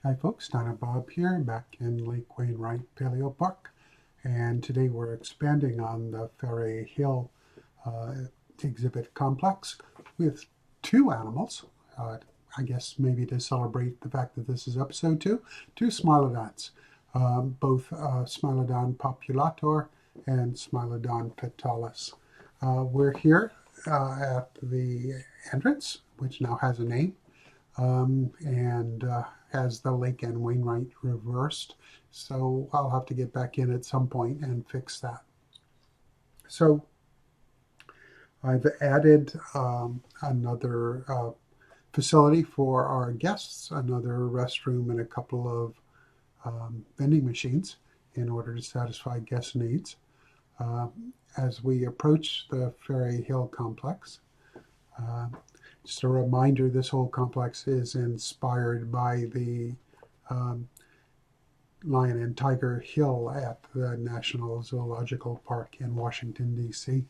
Hi folks, Don and Bob here, back in Lake Wainwright Paleopark, and today we're expanding on the Ferae Hill exhibit complex with two animals. I guess maybe to celebrate the fact that this is episode two Smilodons, both Smilodon populator and Smilodon fatalis. We're here at the entrance, which now has a name, and has the Lake and Wainwright reversed. So I'll have to get back in at some point and fix that. So I've added another facility for our guests, another restroom and a couple of vending machines in order to satisfy guest needs. As we approach the Ferae Hill complex, just a reminder, this whole complex is inspired by the Lion and Tiger Hill at the National Zoological Park in Washington, D.C.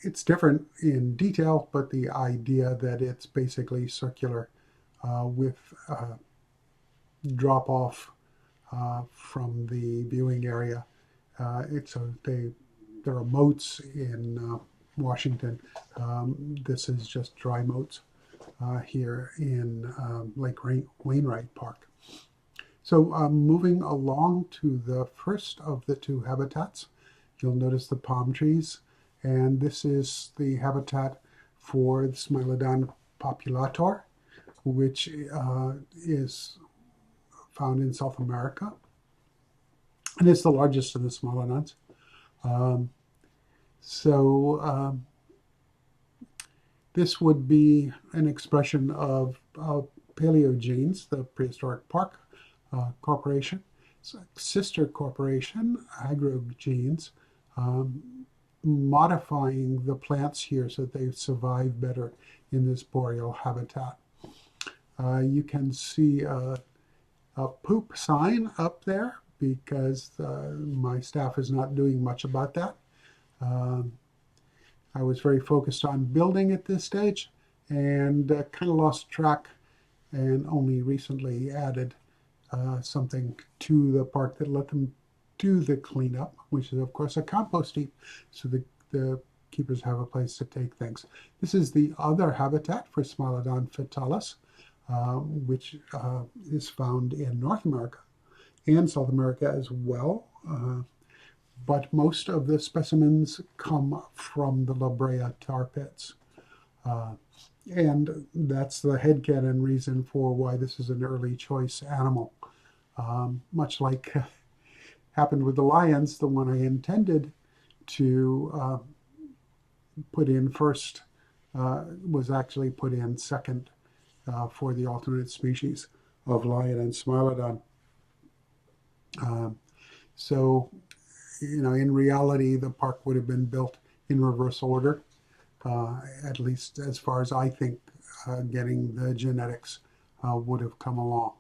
It's different in detail, but the idea that it's basically circular with drop off from the viewing area. There are moats in Washington. This is just dry moats here in Lake Wainwright Park. So moving along to the first of the two habitats, you'll notice the palm trees, and this is the habitat for the Smilodon populator, which is found in South America, and it's the largest of the Smilodons. This would be an expression of Paleogenes, the Prehistoric Park Corporation, sister corporation, Agrogenes, modifying the plants here so that they survive better in this boreal habitat. You can see a poop sign up there because my staff is not doing much about that. I was very focused on building at this stage and kind of lost track and only recently added something to the park that let them do the cleanup, which is of course a compost heap, so the keepers have a place to take things. This is the other habitat for Smilodon fatalis, which is found in North America and South America as well. But most of the specimens come from the La Brea tar pits. And that's the headcanon reason for why this is an early choice animal. Much like happened with the lions, the one I intended to put in first was actually put in second for the alternate species of lion and Smilodon. In reality, the park would have been built in reverse order, at least as far as I think getting the genetics would have come along.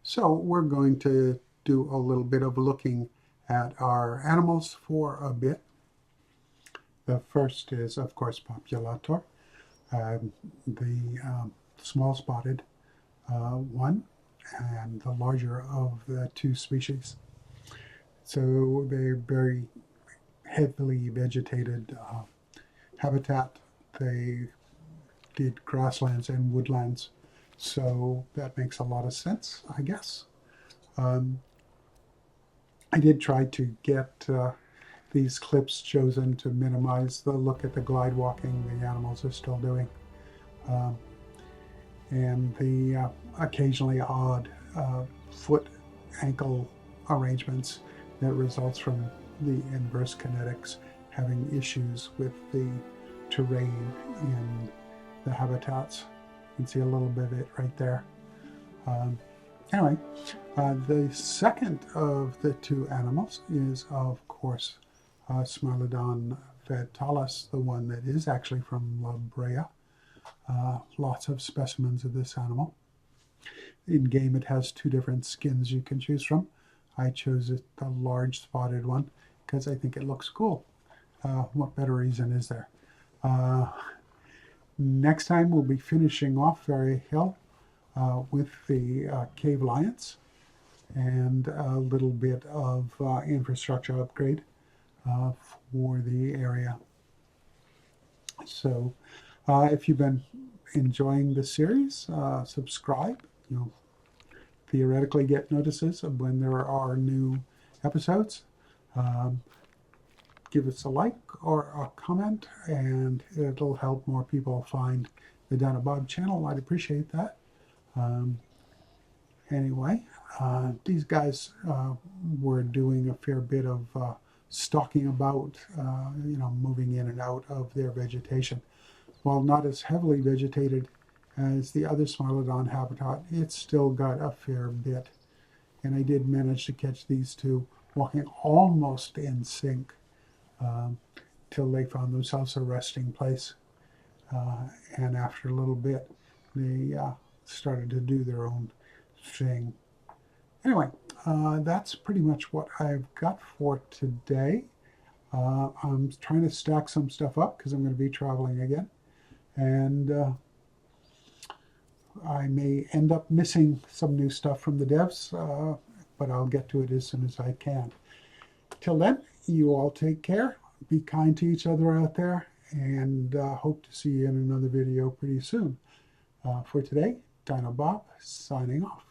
So we're going to do a little bit of looking at our animals for a bit. The first is, of course, populator, the small spotted one, and the larger of the two species. So they're very heavily vegetated habitat. They did grasslands and woodlands, so that makes a lot of sense, I guess. I did try to get these clips chosen to minimize the look at the glide walking the animals are still doing, and the occasionally odd foot ankle arrangements that results from the inverse kinetics having issues with the terrain in the habitats. You can see a little bit of it right there. Anyway, the second of the two animals is, of course, Smilodon fatalis, the one that is actually from La Brea. Lots of specimens of this animal. In game, it has two different skins you can choose from. I chose the large spotted one because I think it looks cool. What better reason is there? Next time we'll be finishing off Ferae Hill with the cave lions and a little bit of infrastructure upgrade for the area. So if you've been enjoying the series, subscribe. You'll theoretically get notices of when there are new episodes. Give us a like or a comment, and it'll help more people find the Dana Bob channel. I'd appreciate that. Anyway, these guys were doing a fair bit of stalking about, moving in and out of their vegetation. While not as heavily vegetated as the other Smilodon habitat, it's still got a fair bit. And I did manage to catch these two walking almost in sync till they found themselves a resting place. And after a little bit, they started to do their own thing. Anyway, that's pretty much what I've got for today. I'm trying to stack some stuff up because I'm going to be traveling again. And I may end up missing some new stuff from the devs, but I'll get to it as soon as I can. Till then, you all take care. Be kind to each other out there, and hope to see you in another video pretty soon. For today, Dino Bob signing off.